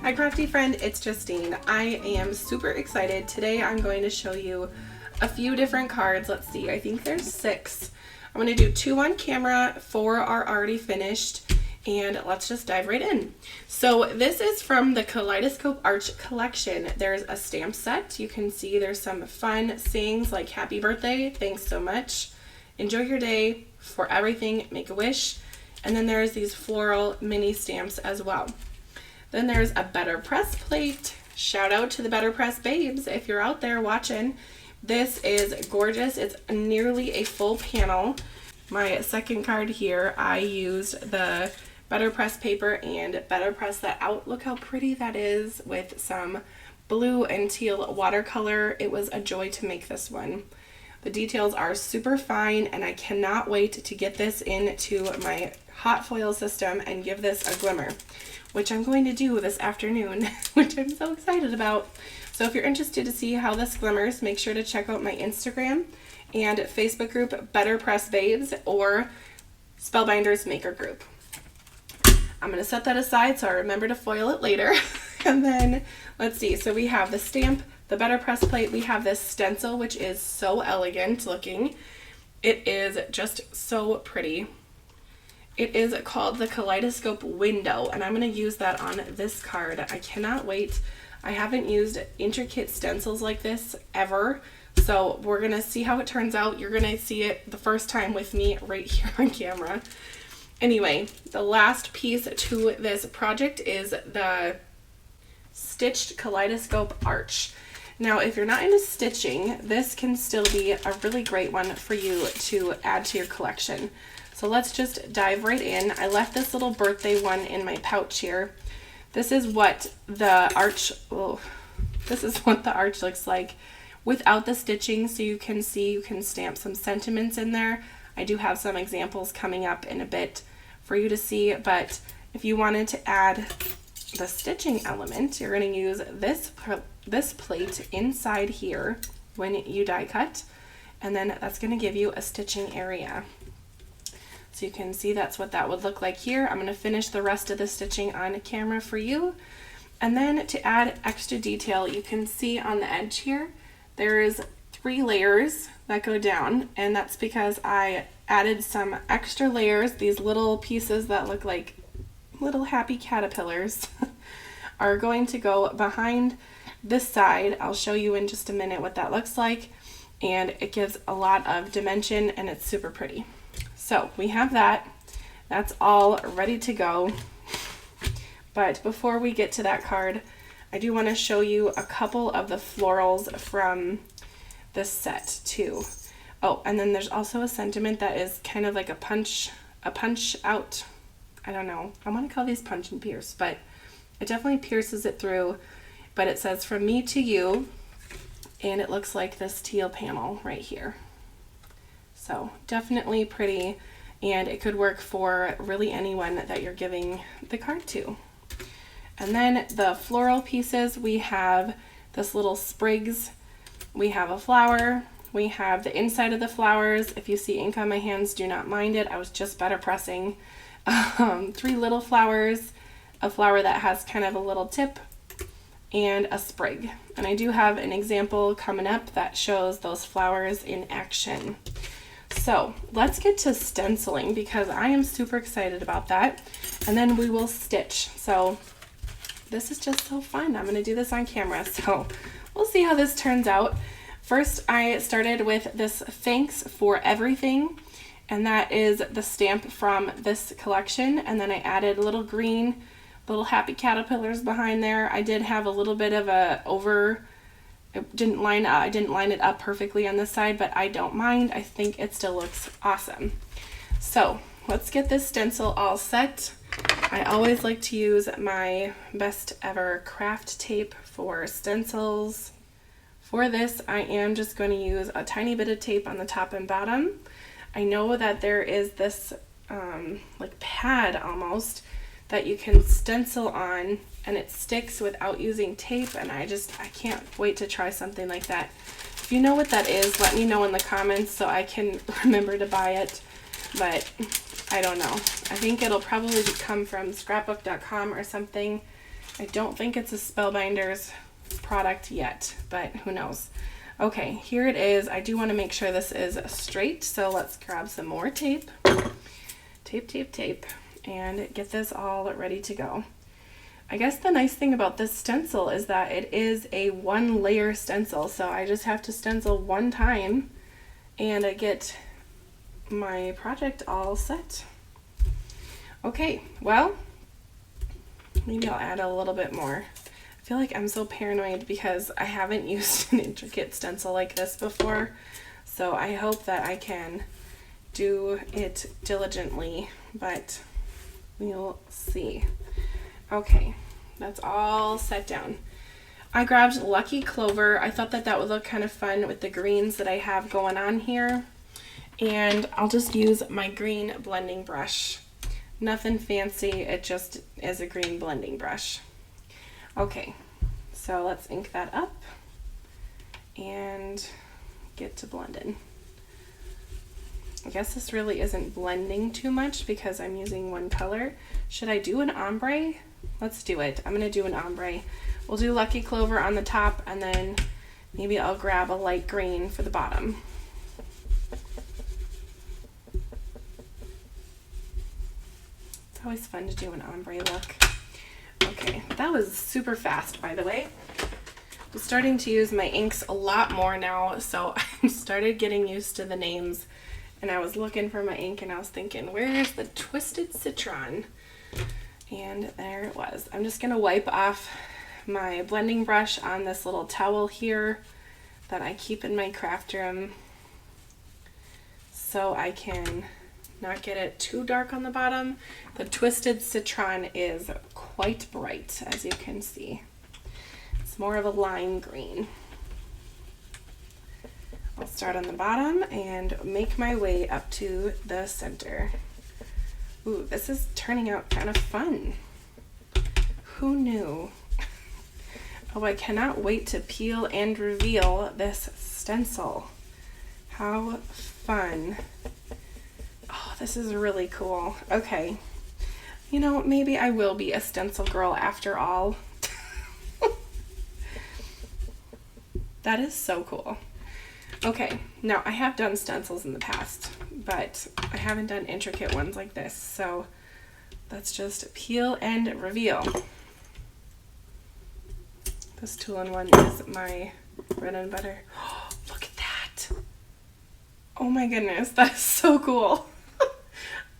Hi Crafty friend, it's Justine. I am super excited. Today I'm going to show you a few different cards. Let's see, I think there's 6. I'm going to do 2 on camera, 4 are already finished, and let's just dive right in. So this is from the Kaleidoscope Arch collection. There's a stamp set. You can see there's some fun sayings like happy birthday, thanks so much, enjoy your day, for everything, make a wish, and then there's these floral mini stamps as well. Then there's a BetterPress plate. Shout out to the BetterPress babes if you're out there watching. This is gorgeous. It's nearly a full panel. My second card here, I used the BetterPress paper and BetterPress that out. Look how pretty that is with some blue and teal watercolor. It was a joy to make this one. The details are super fine and I cannot wait to get this into my hot foil system and give this a glimmer, which I'm going to do this afternoon, which I'm so excited about. So if you're interested to see how this glimmers, make sure to check out my Instagram and Facebook group, BetterPress Babes, or Spellbinders Maker Group. I'm going to set that aside so I remember to foil it later. And then, let's see, so we have the stamp, the BetterPress plate, we have this stencil, which is so elegant looking. It is just so pretty. It is called the Kaleidoscope Window, and I'm going to use that on this card. I cannot wait. I haven't used intricate stencils like this ever, so we're going to see how it turns out. You're going to see it the first time with me right here on camera. Anyway, the last piece to this project is the stitched Kaleidoscope Arch. Now, if you're not into stitching, this can still be a really great one for you to add to your collection. So let's just dive right in. I left this little birthday one in my pouch here. This is what the arch, looks like without the stitching, so you can see, you can stamp some sentiments in there. I do have some examples coming up in a bit for you to see, but if you wanted to add the stitching element, you're going to use this plate inside here when you die cut, and then that's going to give you a stitching area. So you can see that's what that would look like here. I'm going to finish the rest of the stitching on camera for you. And then to add extra detail, you can see on the edge here, there is 3 layers that go down, and that's because I added some extra layers. These little pieces that look like little happy caterpillars are going to go behind this side. I'll show you in just a minute what that looks like, and it gives a lot of dimension and it's super pretty. So we have that. That's all ready to go. But before we get to that card, I do want to show you a couple of the florals from this set too. Oh, and then there's also a sentiment that is kind of like a punch out. I don't know. I want to call these punch and pierce, but it definitely pierces it through. But it says from me to you, and it looks like this teal panel right here. So definitely pretty, and it could work for really anyone that you're giving the card to. And then the floral pieces, we have this little sprigs, we have a flower, we have the inside of the flowers. If you see ink on my hands, do not mind it. I was just better pressing. 3 little flowers, a flower that has kind of a little tip, and a sprig. And I do have an example coming up that shows those flowers in action. So let's get to stenciling because I am super excited about that, and then we will stitch. So this is just so fun. I'm going to do this on camera, so we'll see how this turns out. First, I started with this thanks for everything, and that is the stamp from this collection, and then I added little green, little happy caterpillars behind there. I did have a little bit of I didn't line it up perfectly on this side, but I don't mind. I think it still looks awesome. So let's get this stencil all set. I always like to use my best ever craft tape for stencils. For this, I am just going to use a tiny bit of tape on the top and bottom. I know that there is this like pad almost that you can stencil on and it sticks without using tape, and I can't wait to try something like that. If you know what that is, let me know in the comments so I can remember to buy it, but I don't know. I think it'll probably come from scrapbook.com or something. I don't think it's a Spellbinders product yet, but who knows. Okay, here it is. I do want to make sure this is straight, so let's grab some more tape. Tape, and get this all ready to go. I guess the nice thing about this stencil is that it is a 1-layer stencil, so I just have to stencil one time and I get my project all set. Okay, well, maybe I'll add a little bit more. I feel like I'm so paranoid because I haven't used an intricate stencil like this before, so I hope that I can do it diligently, but we'll see. Okay, that's all set down. I grabbed Lucky Clover. I thought that that would look kind of fun with the greens that I have going on here, and I'll just use my green blending brush. Nothing fancy, it just is a green blending brush. Okay, so let's ink that up and get to blending. I guess this really isn't blending too much because I'm using one color. Should I do an ombre? Let's do it. I'm gonna do an ombre. We'll do Lucky Clover on the top, and then maybe I'll grab a light green for the bottom. It's always fun to do an ombre look. Okay, that was super fast, by the way. I'm starting to use my inks a lot more now, so I started getting used to the names, and I was looking for my ink and I was thinking, where's the Twisted Citron? And there it was. I'm just gonna wipe off my blending brush on this little towel here that I keep in my craft room so I can not get it too dark on the bottom. The Twisted Citron is quite bright, as you can see. It's more of a lime green. I'll start on the bottom and make my way up to the center. Ooh, this is turning out kind of fun. Who knew? Oh, I cannot wait to peel and reveal this stencil. How fun. Oh, this is really cool. Okay. You know, maybe I will be a stencil girl after all. That is so cool. Okay, now I have done stencils in the past, but I haven't done intricate ones like this, so let's just peel and reveal. This 2-in-1 is my bread and butter. Oh, look at that! Oh my goodness, that is so cool.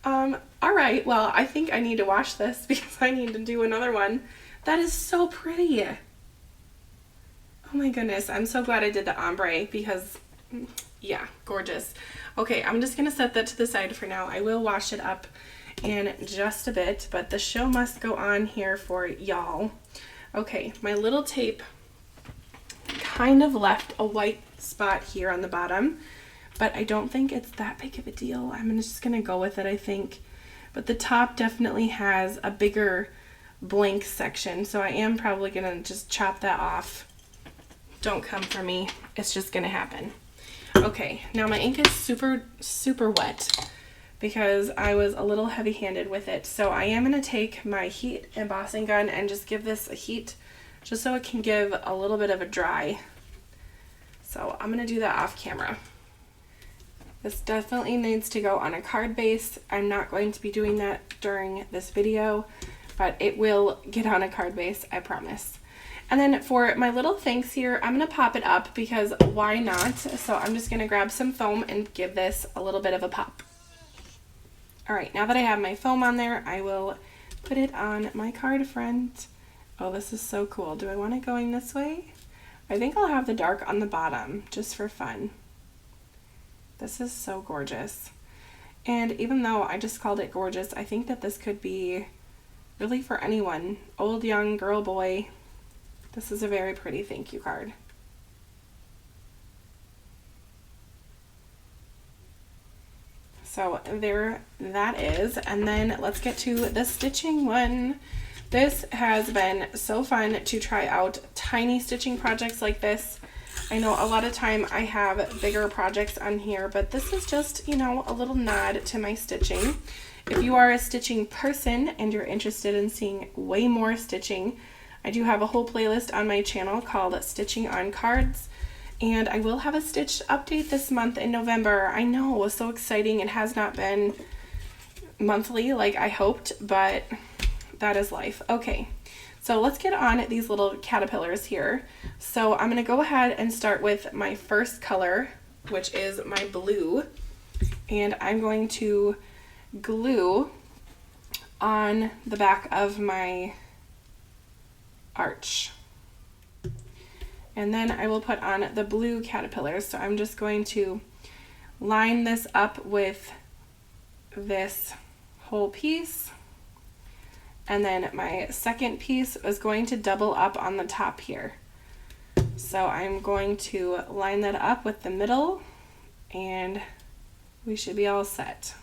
Alright, well, I think I need to wash this because I need to do another one. That is so pretty. Oh my goodness, I'm so glad I did the ombre because, yeah, gorgeous. Okay, I'm just going to set that to the side for now. I will wash it up in just a bit, but the show must go on here for y'all. Okay, my little tape kind of left a white spot here on the bottom, but I don't think it's that big of a deal. I'm just going to go with it, I think. But the top definitely has a bigger blank section, so I am probably going to just chop that off. Don't come for me. It's just going to happen. Okay, now my ink is super wet because I was a little heavy-handed with it. So I am going to take my heat embossing gun and just give this a heat just so it can give a little bit of a dry. So I'm going to do that off camera. This definitely needs to go on a card base. I'm not going to be doing that during this video, but it will get on a card base, I promise. And then for my little thanks here, I'm going to pop it up because why not? So I'm just going to grab some foam and give this a little bit of a pop. Alright, now that I have my foam on there, I will put it on my card front. Oh, this is so cool. Do I want it going this way? I think I'll have the dark on the bottom just for fun. This is so gorgeous. And even though I just called it gorgeous, I think that this could be really for anyone. Old, young, girl, boy. This is a very pretty thank you card. So there that is. And then let's get to the stitching one. This has been so fun to try out tiny stitching projects like this. I know a lot of time I have bigger projects on here, but this is just, you know, a little nod to my stitching. If you are a stitching person and you're interested in seeing way more stitching, I do have a whole playlist on my channel called Stitching on Cards, and I will have a stitch update this month in November. I know, it was so exciting. It has not been monthly like I hoped, but that is life. Okay, so let's get on these little caterpillars here. So I'm going to go ahead and start with my first color, which is my blue, and I'm going to glue on the back of my arch. And then I will put on the blue caterpillars. So I'm just going to line this up with this whole piece. And then my second piece is going to double up on the top here. So I'm going to line that up with the middle, and we should be all set.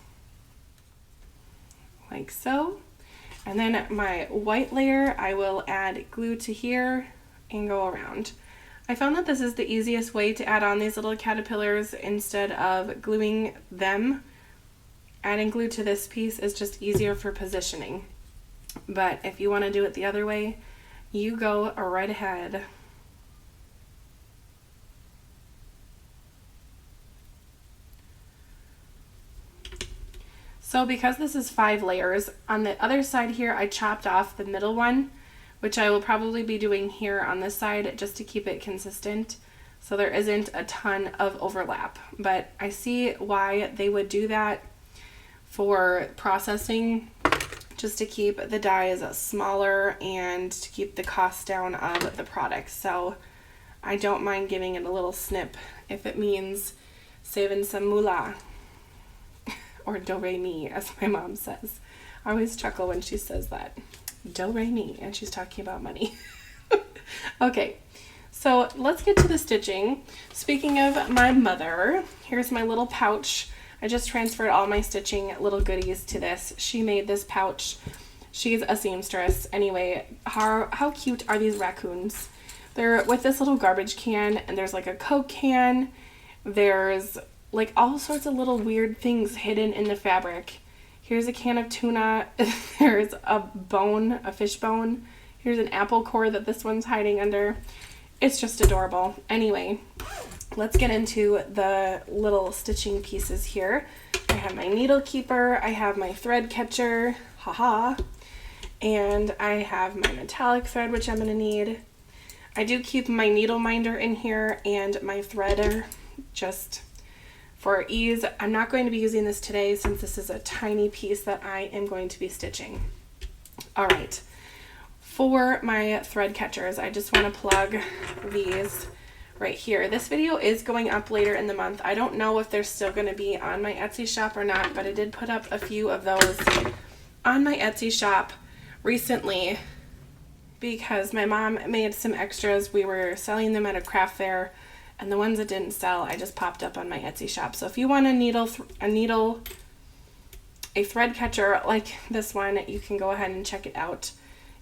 Like so. And then my white layer, I will add glue to here and go around. I found that this is the easiest way to add on these little caterpillars instead of gluing them. Adding glue to this piece is just easier for positioning. But if you want to do it the other way, you go right ahead. So because this is 5 layers, on the other side here I chopped off the middle one, which I will probably be doing here on this side just to keep it consistent, so there isn't a ton of overlap. But I see why they would do that for processing, just to keep the dies smaller and to keep the cost down of the product. So I don't mind giving it a little snip if it means saving some moolah. Or do-re-mi, as my mom says. I always chuckle when she says that. Do-re-mi, and she's talking about money. Okay, so let's get to the stitching. Speaking of my mother, here's my little pouch. I just transferred all my stitching little goodies to this. She made this pouch. She's a seamstress. Anyway, how cute are these raccoons? They're with this little garbage can, and there's like a Coke can. There's like all sorts of little weird things hidden in the fabric. Here's a can of tuna. There's a bone, a fish bone. Here's an apple core that this one's hiding under. It's just adorable. Anyway, let's get into the little stitching pieces here. I have my needle keeper. I have my thread catcher. Haha. And I have my metallic thread, which I'm going to need. I do keep my needle minder in here and my threader just for ease. I'm not going to be using this today since this is a tiny piece that I am going to be stitching. All right, for my thread catchers, I just want to plug these right here. This video is going up later in the month. I don't know if they're still going to be on my Etsy shop or not, but I did put up a few of those on my Etsy shop recently because my mom made some extras. We were selling them at a craft fair, and the ones that didn't sell, I just popped up on my Etsy shop. So if you want a thread catcher like this one, you can go ahead and check it out.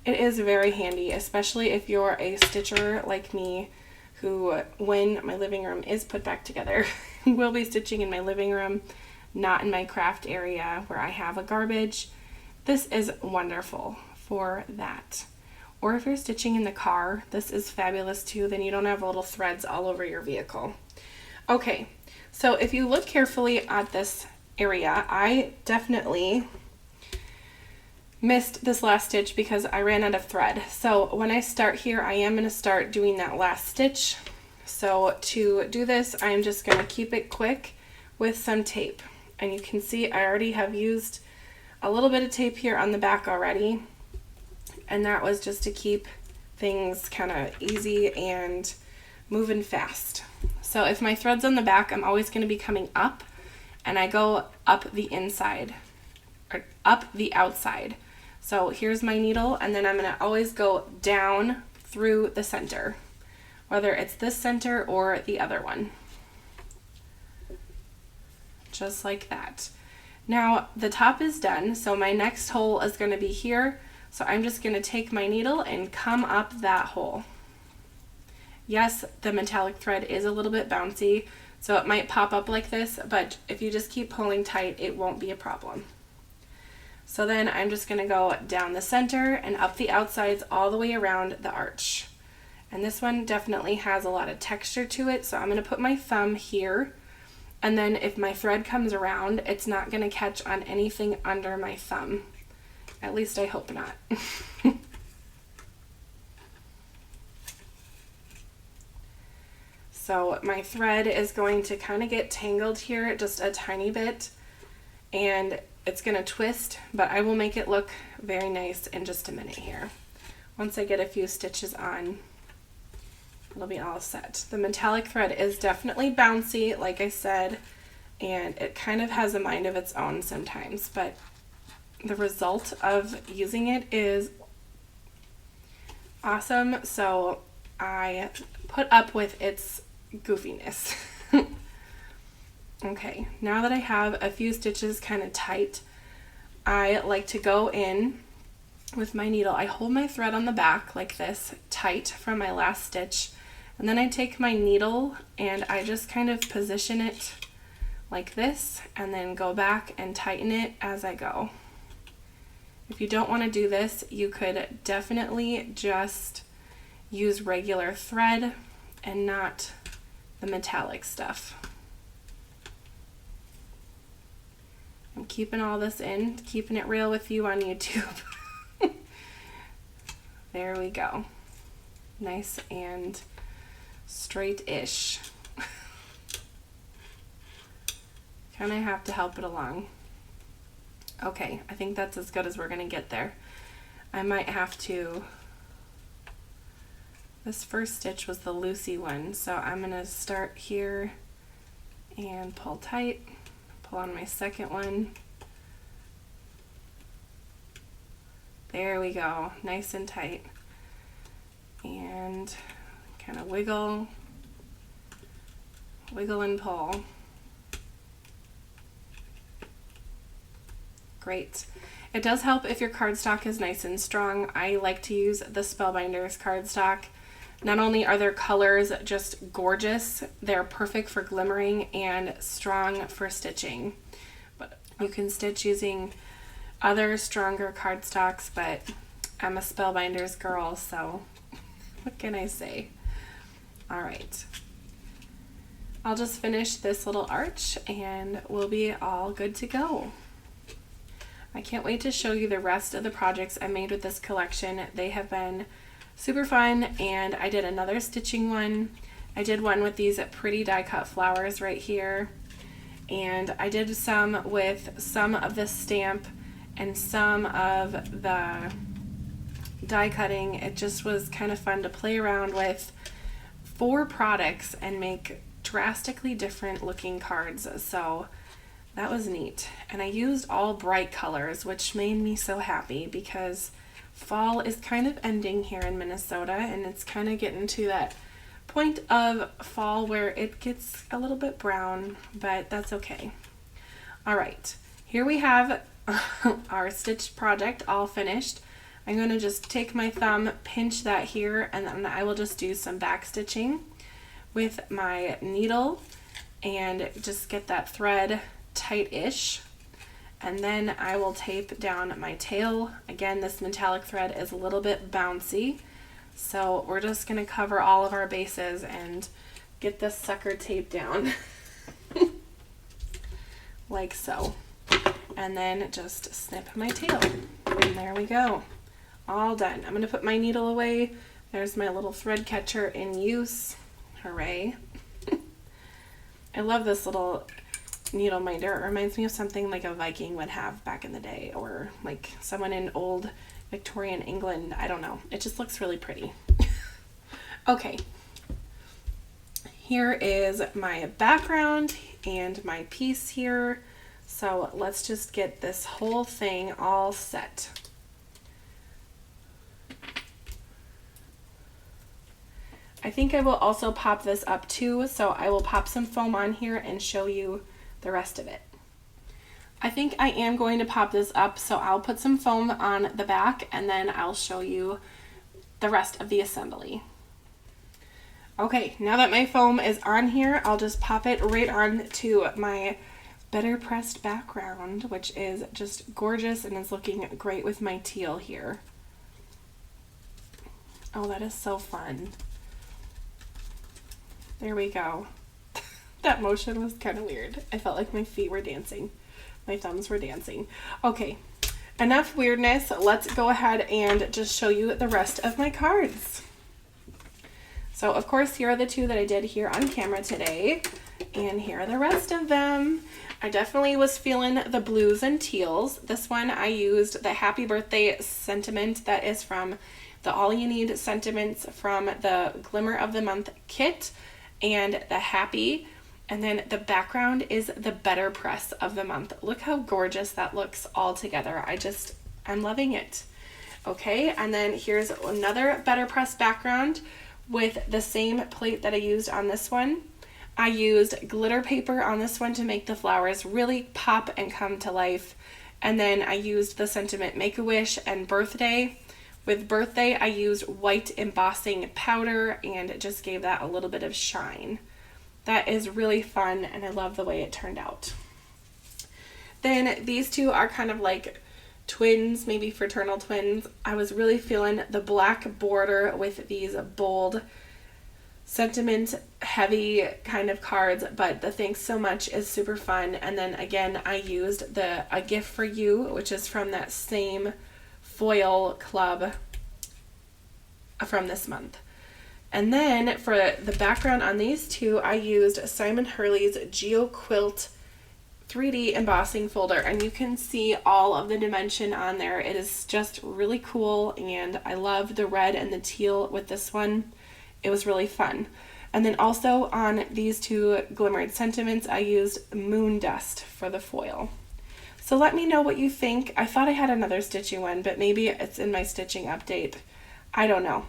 It is very handy, especially if you're a stitcher like me, who, when my living room is put back together, will be stitching in my living room, not in my craft area where I have a garbage. This is wonderful for that. Or if you're stitching in the car, this is fabulous too. Then you don't have little threads all over your vehicle. Okay, so if you look carefully at this area, I definitely missed this last stitch because I ran out of thread. So when I start here, I am going to start doing that last stitch. So to do this, I'm just going to keep it quick with some tape. And you can see I already have used a little bit of tape here on the back already. And that was just to keep things kind of easy and moving fast. So if my thread's on the back, I'm always going to be coming up, and I go up the inside or up the outside. So here's my needle, and then I'm going to always go down through the center, whether it's this center or the other one. Just like that. Now the top is done, so my next hole is going to be here. So I'm just going to take my needle and come up that hole. Yes, the metallic thread is a little bit bouncy, so it might pop up like this, but if you just keep pulling tight, it won't be a problem. So then I'm just going to go down the center and up the outsides all the way around the arch. And this one definitely has a lot of texture to it, so I'm going to put my thumb here, and then if my thread comes around, it's not going to catch on anything under my thumb. At least I hope not. So my thread is going to kind of get tangled here just a tiny bit, and it's going to twist, but I will make it look very nice in just a minute here. Once I get a few stitches on, it'll be all set. The metallic thread is definitely bouncy, like I said, and it kind of has a mind of its own sometimes, but the result of using it is awesome, so I put up with its goofiness. Okay, now that I have a few stitches kind of tight, I like to go in with my needle. I hold my thread on the back like this, tight from my last stitch, and then I take my needle and I just kind of position it like this and then go back and tighten it as I go. If you don't want to do this, you could definitely just use regular thread and not the metallic stuff. I'm keeping all this in, keeping it real with you on YouTube. There we go. Nice and straight-ish. Kind of have to help it along. Okay, I think that's as good as we're going to get there. I might have to... This first stitch was the loosey one, so I'm going to start here and pull tight. Pull on my second one. There we go, nice and tight. And kind of wiggle, wiggle and pull. Great. It does help if your cardstock is nice and strong. I like to use the Spellbinders cardstock. Not only are their colors just gorgeous, they're perfect for glimmering and strong for stitching. But you can stitch using other stronger cardstocks, but I'm a Spellbinders girl, so what can I say? All right. I'll just finish this little arch and we'll be all good to go. I can't wait to show you the rest of the projects I made with this collection. They have been super fun, and I did another stitching one. I did one with these pretty die cut flowers right here, and I did some with some of the stamp and some of the die cutting. It just was kind of fun to play around with 4 products and make drastically different looking cards, so that was neat. And I used all bright colors, which made me so happy because fall is kind of ending here in Minnesota, and it's kind of getting to that point of fall where it gets a little bit brown, but that's okay. All right, here we have our stitch project all finished. I'm going to just take my thumb, pinch that here, and then I will just do some back stitching with my needle and just get that thread tight-ish. And then I will tape down my tail. Again, this metallic thread is a little bit bouncy, so we're just going to cover all of our bases and get this sucker taped down like so. And then just snip my tail. And there we go. All done. I'm going to put my needle away. There's my little thread catcher in use. Hooray. I love this little needle minder. It reminds me of something like a Viking would have back in the day, or like someone in old Victorian England. I don't know. It just looks really pretty. Okay. Here is my background and my piece here. So let's just get this whole thing all set. I think I will also pop this up too, so I will pop some foam on here and show you the rest of it. I think I am going to pop this up, so I'll put some foam on the back and then I'll show you the rest of the assembly. Okay, now that my foam is on here, I'll just pop it right on to my BetterPress background, which is just gorgeous and is looking great with my teal here. Oh, that is so fun. There we go. That motion was kind of weird. I felt like my feet were dancing. My thumbs were dancing. Okay, enough weirdness. Let's go ahead and just show you the rest of my cards. So, of course, here are the two that I did here on camera today. And here are the rest of them. I definitely was feeling the blues and teals. This one I used the happy birthday sentiment that is from the All You Need sentiments from the Glimmer of the Month kit and the happy. And then the background is the BetterPress of the month. Look how gorgeous that looks all together. I'm loving it. Okay, and then here's another BetterPress background with the same plate that I used on this one. I used glitter paper on this one to make the flowers really pop and come to life. And then I used the sentiment Make-A-Wish and Birthday. With Birthday, I used white embossing powder and it just gave that a little bit of shine. That is really fun and I love the way it turned out. Then these two are kind of like twins, maybe fraternal twins. I was really feeling the black border with these bold sentiment heavy kind of cards, but the thanks so much is super fun. And then again, I used the A Gift for You, which is from that same foil club from this month. And then for the background on these two, I used Simon Hurley's Geo Quilt 3D embossing folder, and you can see all of the dimension on there. It is just really cool, and I love the red and the teal with this one. It was really fun. And then also on these two Glimmered Sentiments, I used Moon Dust for the foil. So let me know what you think. I thought I had another stitching one, but maybe it's in my stitching update. I don't know.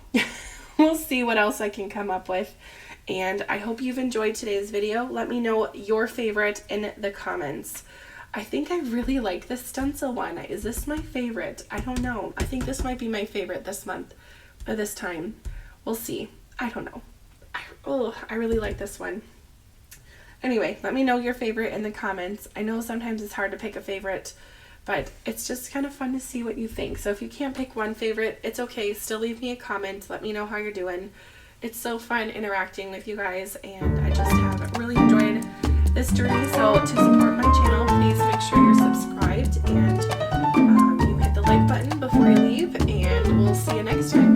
We'll see what else I can come up with. And I hope you've enjoyed today's video. Let me know your favorite in the comments. I think I really like this stencil one. Is this my favorite? I don't know. I think this might be my favorite this month or this time. We'll see. I don't know. I really like this one. Anyway, let me know your favorite in the comments. I know sometimes it's hard to pick a favorite, but it's just kind of fun to see what you think. So if you can't pick one favorite, it's okay. Still leave me a comment. Let me know how you're doing. It's so fun interacting with you guys, and I just have really enjoyed this journey. So to support my channel, please make sure you're subscribed and you hit the like button before you leave, and we'll see you next time.